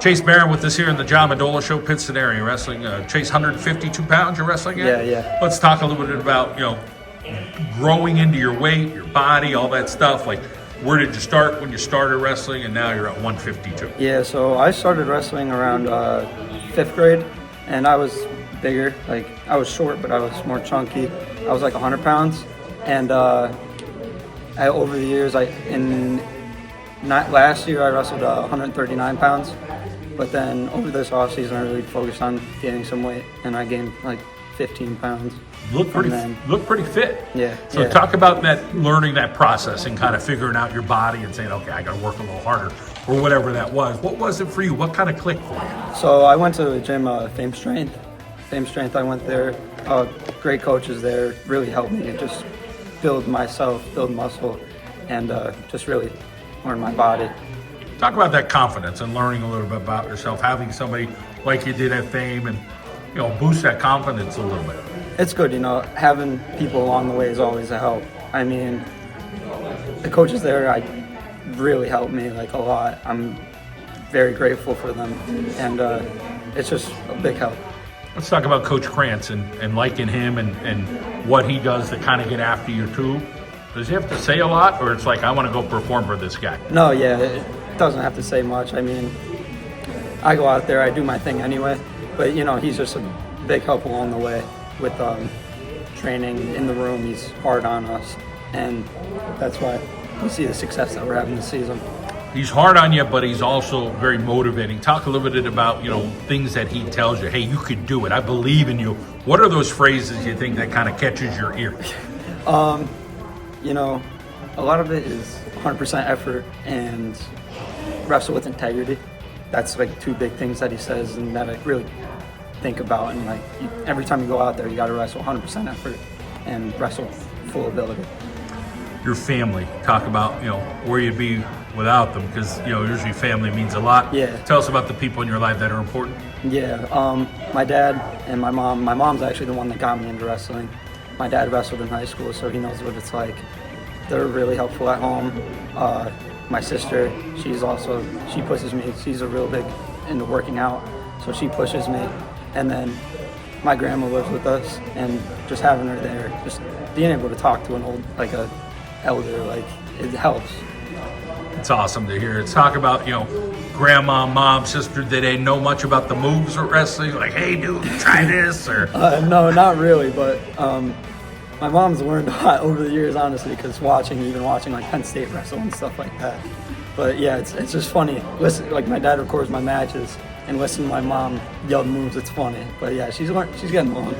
Chase Barron with us here in the John Mendola Show, Pittston area wrestling. Chase, 152 pounds you're wrestling at? Yeah. Let's talk a little bit about, growing into your weight, your body, all that stuff. Like, where did you start when you started wrestling, and now you're at 152? Yeah, so I started wrestling around 5th grade, and I was bigger. Like, I was short, but I was more chunky. I was like 100 pounds, and over the years, last year I wrestled 139 pounds, but then over this off season I really focused on gaining some weight, and I gained like 15 pounds. Look pretty fit. Yeah. So talk about that, learning that process and kind of figuring out your body and saying, okay, I got to work a little harder, or whatever that was. What was it for you? What kind of clicked for you? So I went to a gym, Fame Strength. I went there. Great coaches there, really helped me just build myself, build muscle, and just really learn my body. Talk about that confidence and learning a little bit about yourself, having somebody like you did at Fame and, boost that confidence a little bit. It's good, having people along the way is always a help. I mean, the coaches there, really helped me like a lot. I'm very grateful for them, and it's just a big help. Let's talk about Coach Krantz and liking him and what he does to kind of get after you too. Does he have to say a lot, or it's like, I want to go perform for this guy? No, yeah, it doesn't have to say much. I mean, I go out there, I do my thing anyway, but he's just a big help along the way with training in the room. He's hard on us, and that's why we see the success that we're having this season. He's hard on you, but he's also very motivating. Talk a little bit about, things that he tells you. Hey, you could do it. I believe in you. What are those phrases you think that kind of catches your ear? A lot of it is 100% effort and wrestle with integrity. That's like two big things that he says and that I really think about. And every time you go out there, you got to wrestle 100% effort and wrestle full ability. Your family, talk about, where you'd be without them, because, usually family means a lot. Yeah. Tell us about the people in your life that are important. Yeah, my dad and my mom. My mom's actually the one that got me into wrestling. My dad wrestled in high school, so he knows what it's like. They're really helpful at home. My sister, she pushes me. She's a real big into working out, so she pushes me. And then my grandma lives with us, and just having her there, just being able to talk to an old, a elder, it helps. It's awesome to hear. It's talk about, grandma, mom, sister, did they know much about the moves of wrestling? Like, hey, dude, try this, or? No, not really, but my mom's learned a lot over the years, honestly, because watching Penn State wrestle and stuff like that. But yeah, it's just funny. Listen, my dad records my matches, and listen to my mom yell moves. It's funny. But yeah, she's getting along.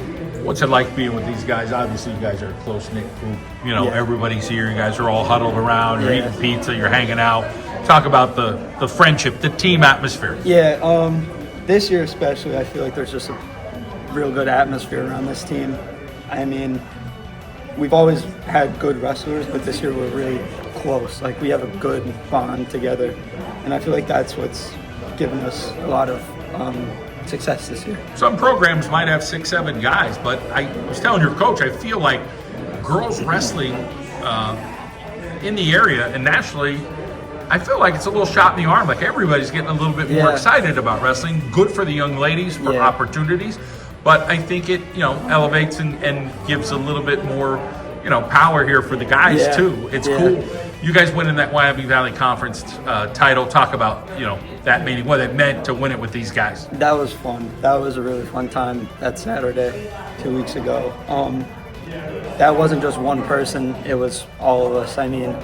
What's it like being with these guys? Obviously, you guys are a close-knit group. Everybody's here. You guys are all huddled around. You're eating pizza. You're hanging out. Talk about the friendship, the team atmosphere. Yeah, this year especially, I feel like there's just a real good atmosphere around this team. I mean, we've always had good wrestlers, but this year we're really close. We have a good bond together, and I feel like that's what's given us a lot of success this year. Some programs might have 6, 7 guys, but I was telling your coach, I feel like girls wrestling in the area and nationally, I feel like it's a little shot in the arm. Everybody's getting a little bit more excited about wrestling. Good for the young ladies for opportunities, but I think it elevates and gives a little bit more power here for the guys too. It's cool. You guys winning that Wyoming Valley Conference title. Talk about that meeting, what it meant to win it with these guys. That was fun. That was a really fun time that Saturday 2 weeks ago. That wasn't just one person, it was all of us. I mean,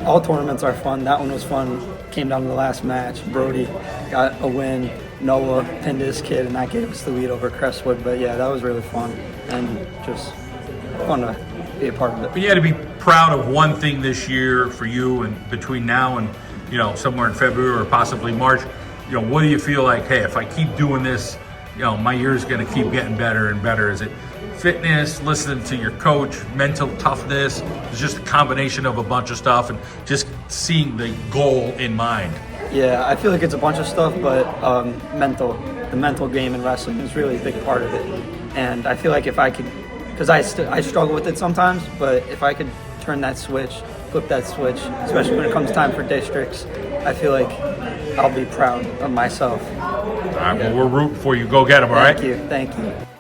all tournaments are fun. That one was fun. Came down to the last match. Brody got a win. Noah pinned his kid, and that gave us the lead over Crestwood. But yeah, that was really fun and just fun to be a part of it. But you had to be proud of one thing this year for you, and between now and somewhere in February or possibly March, what do you feel like? Hey, if I keep doing this, my year's going to keep getting better and better. Is it fitness, listening to your coach, mental toughness? It's just a combination of a bunch of stuff and just seeing the goal in mind. Yeah, I feel like it's a bunch of stuff, but the mental game in wrestling is really a big part of it. And I feel like if I could, because I struggle with it sometimes, but if I could turn that switch, flip that switch, especially when it comes time for districts, I feel like I'll be proud of myself. All right, well, we're rooting for you. Go get them, all right? Thank you.